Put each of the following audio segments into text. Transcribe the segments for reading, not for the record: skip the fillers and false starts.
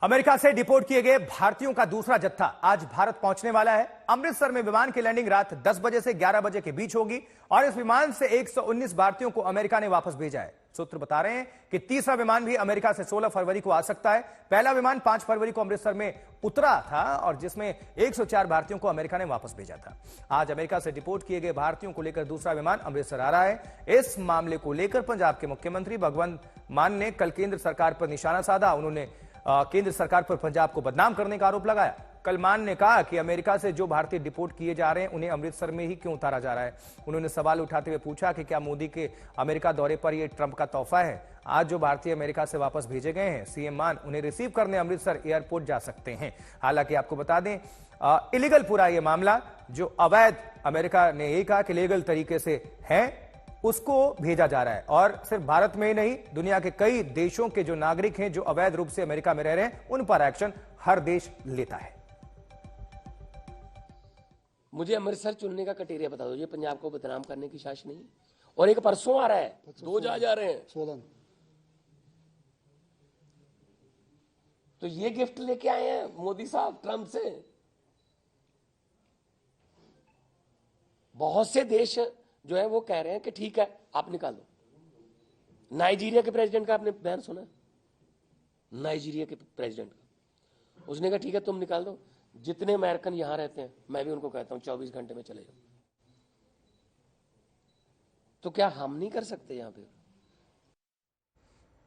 America से deport किए गए भारतीयों का दूसरा जत्था आज भारत पहुंचने वाला है। अमृतसर में विमान की लैंडिंग रात 10 बजे से 11 बजे के बीच होगी और इस विमान से 119 भारतीयों को अमेरिका ने वापस भेजा है। सूत्र बता रहे हैं कि तीसरा विमान भी अमेरिका से 16 फरवरी को आ सकता है। पहला विमान 5 फरवरी को अमृतसर में उतरा था और जिसमें 104 भारतीयों को अमेरिका ने वापस भेजा था। आज अमेरिका से डिपोर्ट किए गए भारतीयों को लेकर दूसरा विमान अमृतसर आ रहा है। इस मामले को लेकर पंजाब के मुख्यमंत्री भगवंत मान ने कल केंद्र सरकार पर निशाना साधा। उन्होंने केंद्र सरकार पर पंजाब को बदनाम करने का आरोप लगाया। कल मान ने कहा कि अमेरिका से जो भारतीय डिपोर्ट किए जा रहे हैं उन्हें अमृतसर में ही क्यों उतारा जा रहा है। उन्होंने सवाल उठाते हुए पूछा कि क्या मोदी के अमेरिका दौरे पर यह ट्रंप का तोहफा है। आज जो भारतीय अमेरिका से वापस भेजे गए हैं, सीएम मान उन्हें रिसीव करने अमृतसर एयरपोर्ट जा सकते हैं। हालांकि आपको बता दें, इलीगल पूरा यह मामला, जो अवैध अमेरिका ने यही कहा कि लीगल तरीके से है, उसको भेजा जा रहा है। और सिर्फ भारत में ही नहीं, दुनिया के कई देशों के जो नागरिक हैं जो अवैध रूप से अमेरिका में रह रहे हैं, उन पर एक्शन हर देश लेता है। मुझे अमृतसर चुनने का क्राइटेरिया बता दो। ये पंजाब को बदनाम करने की साजिश नहीं। और एक परसों आ रहा है, 2 जा रहे हैं 16। तो ये गिफ्ट लेके आए हैं मोदी साहब ट्रंप से। बहुत से देश जो है वो कह रहे हैं कि ठीक है आप निकाल दो। नाइजीरिया के प्रेसिडेंट का आपने बयान सुना? नाइजीरिया के प्रेसिडेंट का, उसने कहा ठीक है तुम निकाल दो। जितने अमेरिकन यहां रहते हैं, मैं भी उनको कहता हूं 24 घंटे में चले जाओ। तो क्या हम नहीं कर सकते? यहां पे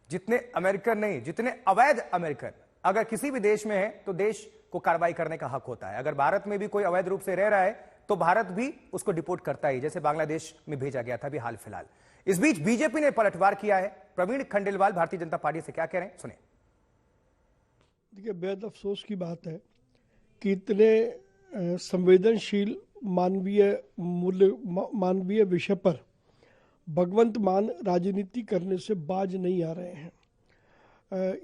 जितने अमेरिकन नहीं, जितने अवैध अमेरिकन अगर किसी भी देश में है तो देश को कार्रवाई करने का हक होता है। अगर भारत में भी कोई अवैध रूप से रह रहा है तो भारत भी उसको डिपोर्ट करता ही, जैसे बांग्लादेश में भेजा गया था अभी हाल फिलहाल। इस बीच बीजेपी ने पलटवार किया है। प्रवीण खंडेलवाल भारतीय जनता पार्टी से क्या कह रहे हैं, सुने। देखिए, बेहद अफसोस की बात है कि इतने संवेदनशील मानवीय विषय पर भगवंत मान राजनीति करने से बाज नहीं आ रहे हैं।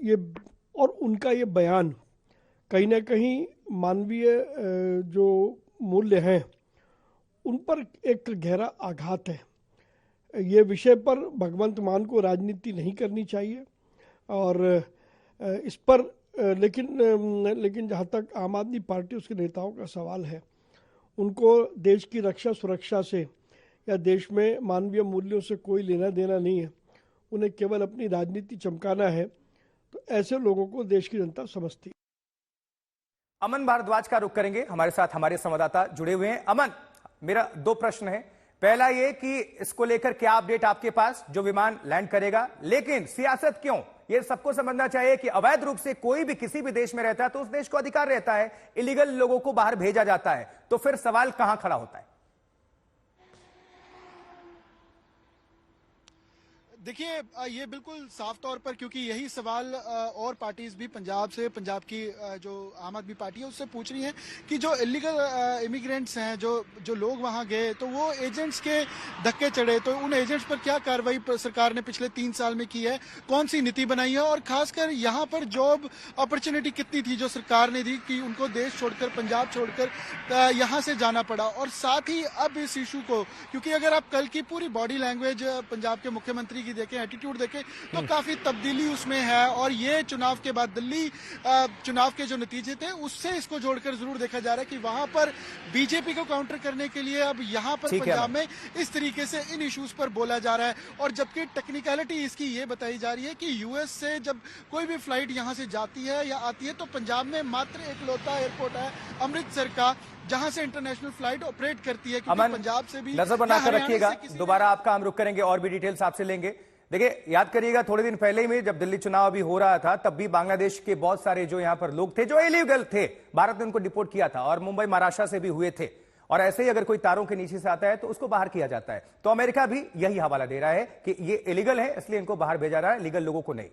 ये और उनका ये बयान कहीं ना कहीं मानवीय जो मूल्य हैं उन पर एक गहरा आघात है। ये विषय पर भगवंत मान को राजनीति नहीं करनी चाहिए और इस पर लेकिन जहाँ तक आम आदमी पार्टी उसके नेताओं का सवाल है, उनको देश की रक्षा सुरक्षा से या देश में मानवीय मूल्यों से कोई लेना देना नहीं है। उन्हें केवल अपनी राजनीति चमकाना है। तो ऐसे लोगों को देश की जनता समझती है। अमन भारद्वाज का रुख करेंगे, हमारे साथ हमारे संवाददाता जुड़े हुए हैं। अमन, मेरा 2 प्रश्न है। पहला ये कि इसको लेकर क्या अपडेट आपके पास, जो विमान लैंड करेगा, लेकिन सियासत क्यों? ये सबको समझना चाहिए कि अवैध रूप से कोई भी किसी भी देश में रहता है तो उस देश को अधिकार रहता है, इलीगल लोगों को बाहर भेजा जाता है, तो फिर सवाल कहां खड़ा होता है? देखिए, ये बिल्कुल साफ तौर पर, क्योंकि यही सवाल और पार्टीज भी पंजाब की जो आम आदमी पार्टी है उससे पूछ रही हैं कि जो इलीगल इमिग्रेंट्स हैं, जो लोग वहां गए, तो वो एजेंट्स के धक्के चढ़े, तो उन एजेंट्स पर क्या कार्रवाई सरकार ने पिछले 3 साल में की है, कौन सी नीति बनाई है, और खासकर यहाँ पर जॉब अपॉर्चुनिटी कितनी थी जो सरकार ने दी कि उनको देश छोड़कर, पंजाब छोड़कर यहाँ से जाना पड़ा। और साथ ही अब इस इशू को, क्योंकि अगर आप कल की पूरी बॉडी लैंग्वेज पंजाब के मुख्यमंत्री की देखें, एटीट्यूड देखें, तो काफी तब्दीली उसमें है। और ये चुनाव के बाद दिल्ली चुनाव के जो नतीजे थे उससे इसको जोड़कर जरूर देखा जा रहा है कि वहां पर बीजेपी को काउंटर करने के लिए अब यहां पर पंजाब में इस तरीके से इन इश्यूज पर बोला जा रहा है। और जबकि टेक्निकलिटी इसकी ये बताई जा रही है कि यूएस से जब कोई भी फ्लाइट यहां से जाती है या आती है तो पंजाब में मात्र इकलौता एयरपोर्ट है अमृतसर का, जहां से इंटरनेशनल फ्लाइट ऑपरेट करती है। क्योंकि पंजाब से भी नजर बनाकर रखिएगा, दोबारा आपका हम रुख करेंगे और भी डिटेल्स आपसे लेंगे। देखिए, याद करिएगा, थोड़े दिन पहले ही में जब दिल्ली चुनाव अभी हो रहा था, तब भी बांग्लादेश के बहुत सारे जो यहां पर लोग थे जो इलीगल थे, भारत ने उनको डिपोर्ट किया था और मुंबई महाराष्ट्र से भी हुए थे। और ऐसे ही अगर कोई तारों के नीचे से आता है तो उसको बाहर किया जाता है। तो अमेरिका भी यही हवाला दे रहा है कि ये इलीगल है, इसलिए इनको बाहर भेजा रहा है, लीगल लोगों को नहीं।